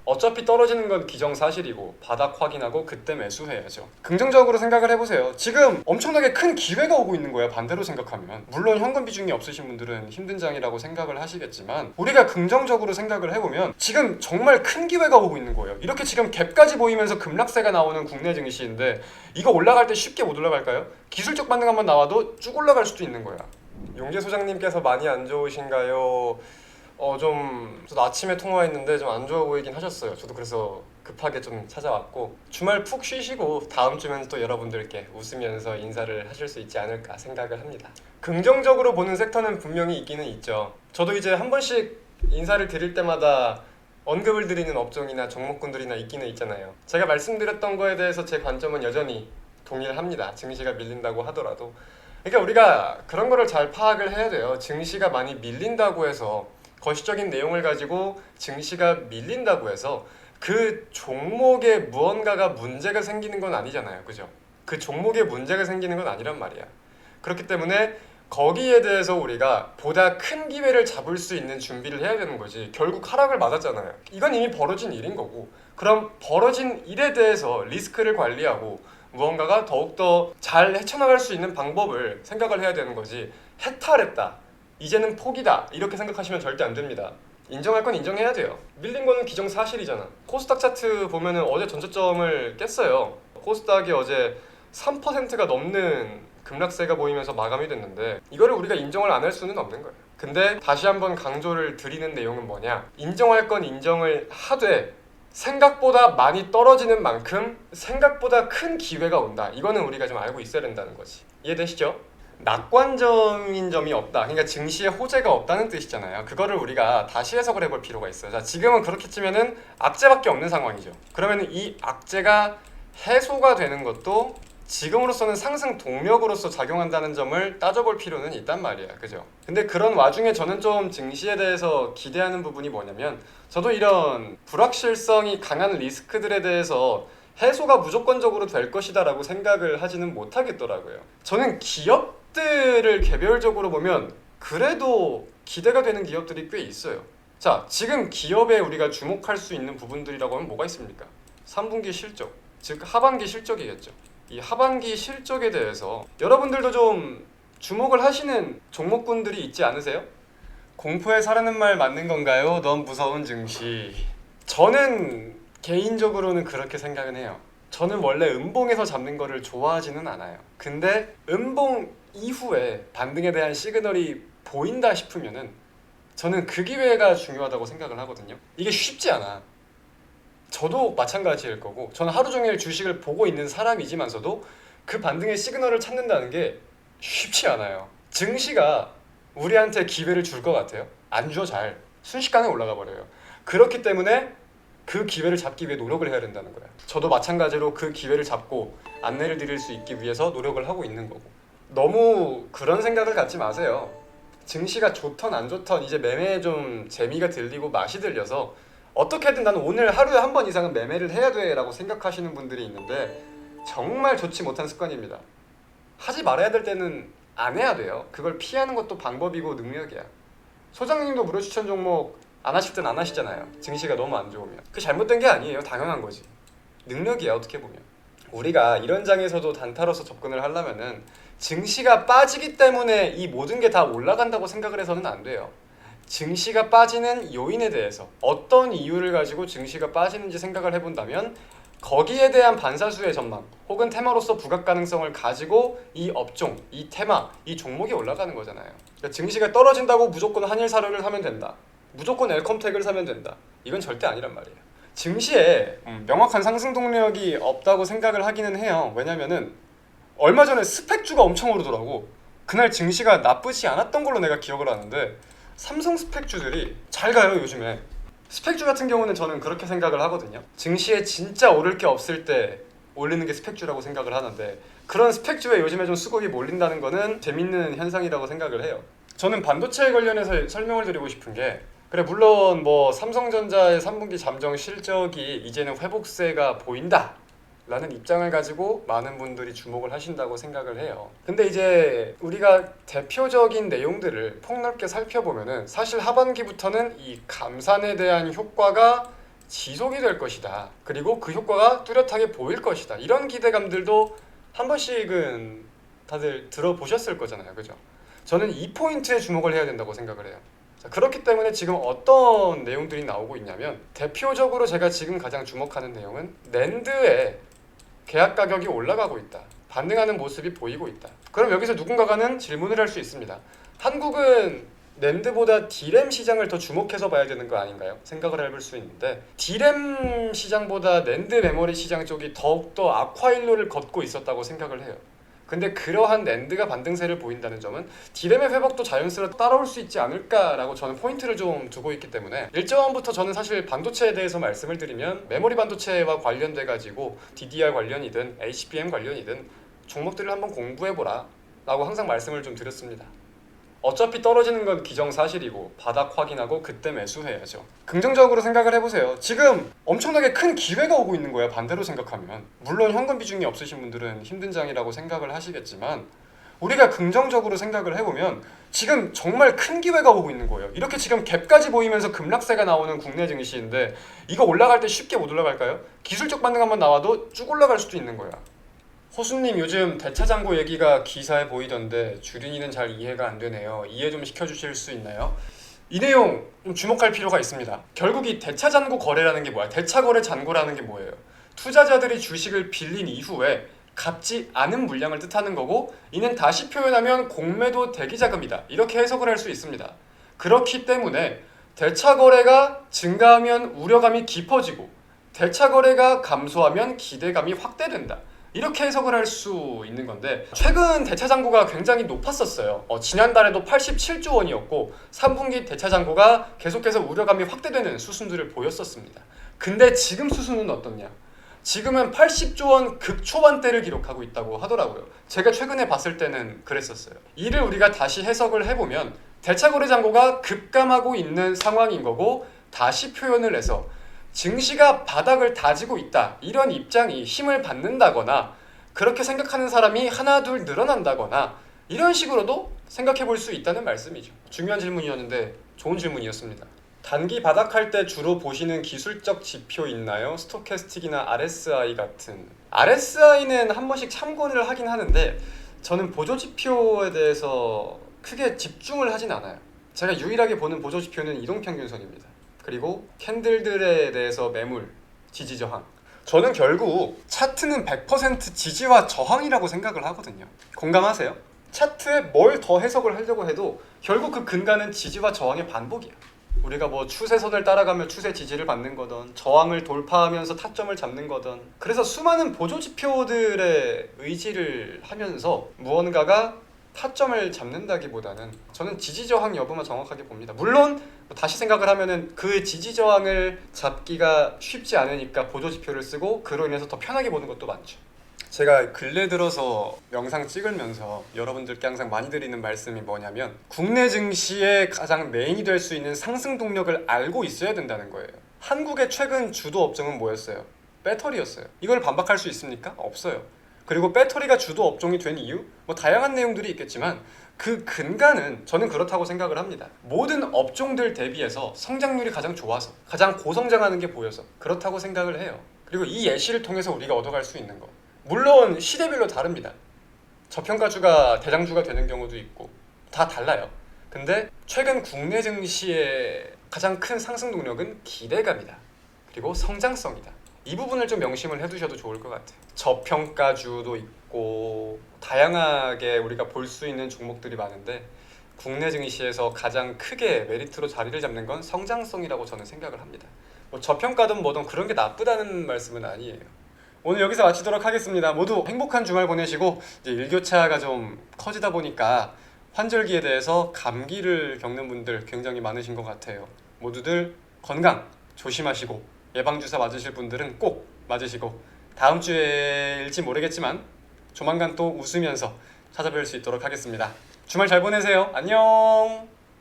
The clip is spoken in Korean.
어차피 떨어지는 건 기정사실이고 바닥 확인하고 그때 매수해야죠. 긍정적으로 생각을 해보세요. 지금 엄청나게 큰 기회가 오고 있는 거야, 반대로 생각하면. 물론 현금 비중이 없으신 분들은 힘든 장이라고 생각을 하시겠지만 우리가 긍정적으로 생각을 해보면 지금 정말 큰 기회가 오고 있는 거예요. 이렇게 지금 갭까지 보이면서 급락세가 나오는 국내 증시인데 이거 올라갈 때 쉽게 못 올라갈까요? 기술적 반등 한번 나와도 쭉 올라갈 수도 있는 거야. 용재 소장님께서 많이 안 좋으신가요? 저도 아침에 통화했는데 좀 안 좋아 보이긴 하셨어요. 저도 그래서 급하게 좀 찾아왔고 주말 푹 쉬시고 다음 주면 또 여러분들께 웃으면서 인사를 하실 수 있지 않을까 생각을 합니다. 긍정적으로 보는 섹터는 분명히 있기는 있죠. 저도 이제 한 번씩 인사를 드릴 때마다 언급을 드리는 업종이나 종목군들이나 있기는 있잖아요. 제가 말씀드렸던 거에 대해서 제 관점은 여전히 동일합니다. 증시가 밀린다고 하더라도. 그러니까 우리가 그런 거를 잘 파악을 해야 돼요. 증시가 많이 밀린다고 해서 거시적인 내용을 가지고 증시가 밀린다고 해서 그 종목에 무언가가 문제가 생기는 건 아니잖아요. 그죠? 그 종목에 문제가 생기는 건 아니란 말이야. 그렇기 때문에 거기에 대해서 우리가 보다 큰 기회를 잡을 수 있는 준비를 해야 되는 거지. 결국 하락을 맞았잖아요. 이건 이미 벌어진 일인 거고, 그럼 벌어진 일에 대해서 리스크를 관리하고 무언가가 더욱더 잘 헤쳐나갈 수 있는 방법을 생각을 해야 되는 거지. 해탈했다, 이제는 포기다, 이렇게 생각하시면 절대 안 됩니다. 인정할 건 인정해야 돼요. 밀린 거는 기정사실이잖아. 코스닥 차트 보면은 어제 전저점을 깼어요. 코스닥이 어제 3%가 넘는 급락세가 보이면서 마감이 됐는데 이거를 우리가 인정을 안 할 수는 없는 거예요. 근데 다시 한번 강조를 드리는 내용은 뭐냐, 인정할 건 인정을 하되 생각보다 많이 떨어지는 만큼 생각보다 큰 기회가 온다. 이거는 우리가 좀 알고 있어야 된다는 거지. 이해되시죠? 낙관적인 점이 없다, 그러니까 증시에 호재가 없다는 뜻이잖아요. 그거를 우리가 다시 해석을 해볼 필요가 있어요. 자, 지금은 그렇게 치면은 악재밖에 없는 상황이죠. 그러면 이 악재가 해소가 되는 것도 지금으로서는 상승 동력으로서 작용한다는 점을 따져볼 필요는 있단 말이야. 그죠? 근데 그런 와중에 저는 좀 증시에 대해서 기대하는 부분이 뭐냐면, 저도 이런 불확실성이 강한 리스크들에 대해서 해소가 무조건적으로 될 것이다 라고 생각을 하지는 못하겠더라고요. 저는 기업들을 개별적으로 보면 그래도 기대가 되는 기업들이 꽤 있어요. 자, 지금 기업에 우리가 주목할 수 있는 부분들이라고 하면 뭐가 있습니까? 3분기 실적, 즉 하반기 실적이겠죠. 이 하반기 실적에 대해서 여러분들도 좀 주목을 하시는 종목군들이 있지 않으세요? 공포에 사르는 말 맞는 건가요? 너무 무서운 증시. 저는 개인적으로는 그렇게 생각은 해요. 저는 원래 음봉에서 잡는 거를 좋아하지는 않아요. 근데 음봉 이후에 반등에 대한 시그널이 보인다 싶으면은 저는 그 기회가 중요하다고 생각을 하거든요. 이게 쉽지 않아. 저도 마찬가지일 거고, 저는 하루 종일 주식을 보고 있는 사람이지만서도 그 반등의 시그널을 찾는다는 게 쉽지 않아요. 증시가 우리한테 기회를 줄 것 같아요? 안 줘. 잘 순식간에 올라가 버려요. 그렇기 때문에 그 기회를 잡기 위해 노력을 해야 된다는 거야. 저도 마찬가지로 그 기회를 잡고 안내를 드릴 수 있기 위해서 노력을 하고 있는 거고. 너무 그런 생각을 갖지 마세요. 증시가 좋던 안 좋던 이제 매매에 좀 재미가 들리고 맛이 들려서 어떻게든 나는 오늘 하루에 한 번 이상은 매매를 해야 돼 라고 생각하시는 분들이 있는데 정말 좋지 못한 습관입니다. 하지 말아야 될 때는 안 해야 돼요. 그걸 피하는 것도 방법이고 능력이야. 소장님도 무료 추천 종목 안 하실 땐 안 하시잖아요. 증시가 너무 안 좋으면. 그게 잘못된 게 아니에요. 당연한 거지. 능력이야, 어떻게 보면. 우리가 이런 장에서도 단타로서 접근을 하려면은 증시가 빠지기 때문에 이 모든 게 다 올라간다고 생각을 해서는 안 돼요. 증시가 빠지는 요인에 대해서 어떤 이유를 가지고 증시가 빠지는지 생각을 해본다면 거기에 대한 반사수의 전망 혹은 테마로서 부각 가능성을 가지고 이 업종, 이 테마, 이 종목이 올라가는 거잖아요. 그러니까 증시가 떨어진다고 무조건 한일사료를 사면 된다, 무조건 엘컴텍을 사면 된다, 이건 절대 아니란 말이에요. 증시에 명확한 상승 동력이 없다고 생각을 하기는 해요. 왜냐면은 얼마 전에 스펙주가 엄청 오르더라고. 그날 증시가 나쁘지 않았던 걸로 내가 기억을 하는데 삼성 스펙주들이 잘 가요 요즘에. 스펙주 같은 경우는 저는 그렇게 생각을 하거든요. 증시에 진짜 오를 게 없을 때 올리는 게 스펙주라고 생각을 하는데 그런 스펙주에 요즘에 좀 수급이 몰린다는 거는 재밌는 현상이라고 생각을 해요. 저는 반도체 관련해서 설명을 드리고 싶은 게, 그래 물론 뭐 삼성전자의 3분기 잠정 실적이 이제는 회복세가 보인다 라는 입장을 가지고 많은 분들이 주목을 하신다고 생각을 해요. 근데 이제 우리가 대표적인 내용들을 폭넓게 살펴보면은 사실 하반기부터는 이 감산에 대한 효과가 지속이 될 것이다. 그리고 그 효과가 뚜렷하게 보일 것이다. 이런 기대감들도 한 번씩은 다들 들어보셨을 거잖아요. 그죠? 저는 이 포인트에 주목을 해야 된다고 생각을 해요. 자, 그렇기 때문에 지금 어떤 내용들이 나오고 있냐면 대표적으로 제가 지금 가장 주목하는 내용은 낸드의 계약 가격이 올라가고 있다. 반등하는 모습이 보이고 있다. 그럼 여기서 누군가가는 질문을 할 수 있습니다. 한국은 낸드보다 D램 시장을 더 주목해서 봐야 되는 거 아닌가요? 생각을 해볼 수 있는데 D램 시장보다 낸드 메모리 시장 쪽이 더욱더 악화일로를 걷고 있었다고 생각을 해요. 근데 그러한 낸드가 반등세를 보인다는 점은 D램의 회복도 자연스럽게 따라올 수 있지 않을까라고 저는 포인트를 좀 두고 있기 때문에 일정부터 저는 사실 반도체에 대해서 말씀을 드리면 메모리 반도체와 관련돼 가지고 DDR 관련이든 HBM 관련이든 종목들을 한번 공부해보라 라고 항상 말씀을 좀 드렸습니다. 어차피 떨어지는 건 기정사실이고 바닥 확인하고 그때 매수해야죠. 긍정적으로 생각을 해보세요. 지금 엄청나게 큰 기회가 오고 있는 거예요. 반대로 생각하면. 물론 현금 비중이 없으신 분들은 힘든 장이라고 생각을 하시겠지만 우리가 긍정적으로 생각을 해보면 지금 정말 큰 기회가 오고 있는 거예요. 이렇게 지금 갭까지 보이면서 급락세가 나오는 국내 증시인데 이거 올라갈 때 쉽게 못 올라갈까요? 기술적 반등 한번 나와도 쭉 올라갈 수도 있는 거야. 호수님 요즘 대차장고 얘기가 기사에 보이던데 주린이는 잘 이해가 안 되네요. 이해 좀 시켜주실 수 있나요? 이 내용 좀 주목할 필요가 있습니다. 결국 이 대차잔고 거래라는 게 뭐야? 대차거래 잔고라는 게 뭐예요? 투자자들이 주식을 빌린 이후에 갚지 않은 물량을 뜻하는 거고 이는 다시 표현하면 공매도 대기자금이다. 이렇게 해석을 할 수 있습니다. 그렇기 때문에 대차거래가 증가하면 우려감이 깊어지고 대차거래가 감소하면 기대감이 확대된다. 이렇게 해석을 할 수 있는 건데 최근 대차잔고가 굉장히 높았었어요. 지난달에도 87조 원이었고 3분기 대차잔고가 계속해서 우려감이 확대되는 수순들을 보였었습니다. 근데 지금 수순은 어떻냐? 지금은 80조 원 극초반대를 기록하고 있다고 하더라고요. 제가 최근에 봤을 때는 그랬었어요. 이를 우리가 다시 해석을 해보면 대차거래 잔고가 급감하고 있는 상황인 거고 다시 표현을 해서 증시가 바닥을 다지고 있다. 이런 입장이 힘을 받는다거나 그렇게 생각하는 사람이 하나 둘 늘어난다거나 이런 식으로도 생각해 볼 수 있다는 말씀이죠. 중요한 질문이었는데 좋은 질문이었습니다. 단기 바닥할 때 주로 보시는 기술적 지표 있나요? 스토캐스틱이나 RSI 같은. RSI는 한 번씩 참고를 하긴 하는데 저는 보조 지표에 대해서 크게 집중을 하진 않아요. 제가 유일하게 보는 보조 지표는 이동평균선입니다. 그리고 캔들들에 대해서 매물, 지지 저항. 저는 결국 차트는 100% 지지와 저항이라고 생각을 하거든요. 공감하세요? 차트에 뭘 더 해석을 하려고 해도 결국 그 근간은 지지와 저항의 반복이야. 우리가 뭐 추세선을 따라가며 추세 지지를 받는 거든 저항을 돌파하면서 타점을 잡는 거든 그래서 수많은 보조 지표들의 의지를 하면서 무언가가 타점을 잡는다기보다는 저는 지지저항 여부만 정확하게 봅니다. 물론 다시 생각을 하면은 그 지지저항을 잡기가 쉽지 않으니까 보조지표를 쓰고 그로 인해서 더 편하게 보는 것도 많죠. 제가 근래 들어서 영상 찍으면서 여러분들께 항상 많이 드리는 말씀이 뭐냐면 국내 증시의 가장 메인이 될 수 있는 상승 동력을 알고 있어야 된다는 거예요. 한국의 최근 주도 업종은 뭐였어요? 배터리였어요. 이걸 반박할 수 있습니까? 없어요. 그리고 배터리가 주도 업종이 된 이유? 뭐 다양한 내용들이 있겠지만 그 근간은 저는 그렇다고 생각을 합니다. 모든 업종들 대비해서 성장률이 가장 좋아서 가장 고성장하는 게 보여서 그렇다고 생각을 해요. 그리고 이 예시를 통해서 우리가 얻어갈 수 있는 거 물론 시대별로 다릅니다. 저평가주가 대장주가 되는 경우도 있고 다 달라요. 근데 최근 국내 증시의 가장 큰 상승 동력은 기대감이다. 그리고 성장성이다. 이 부분을 좀 명심을 해두셔도 좋을 것 같아요. 저평가주도 있고 다양하게 우리가 볼 수 있는 종목들이 많은데 국내 증시에서 가장 크게 메리트로 자리를 잡는 건 성장성이라고 저는 생각을 합니다. 뭐 저평가든 뭐든 그런 게 나쁘다는 말씀은 아니에요. 오늘 여기서 마치도록 하겠습니다. 모두 행복한 주말 보내시고 이제 일교차가 좀 커지다 보니까 환절기에 대해서 감기를 겪는 분들 굉장히 많으신 것 같아요. 모두들 건강 조심하시고 예방주사 맞으실 분들은 꼭 맞으시고 다음 주에일지 모르겠지만 조만간 또 웃으면서 찾아뵐 수 있도록 하겠습니다. 주말 잘 보내세요. 안녕.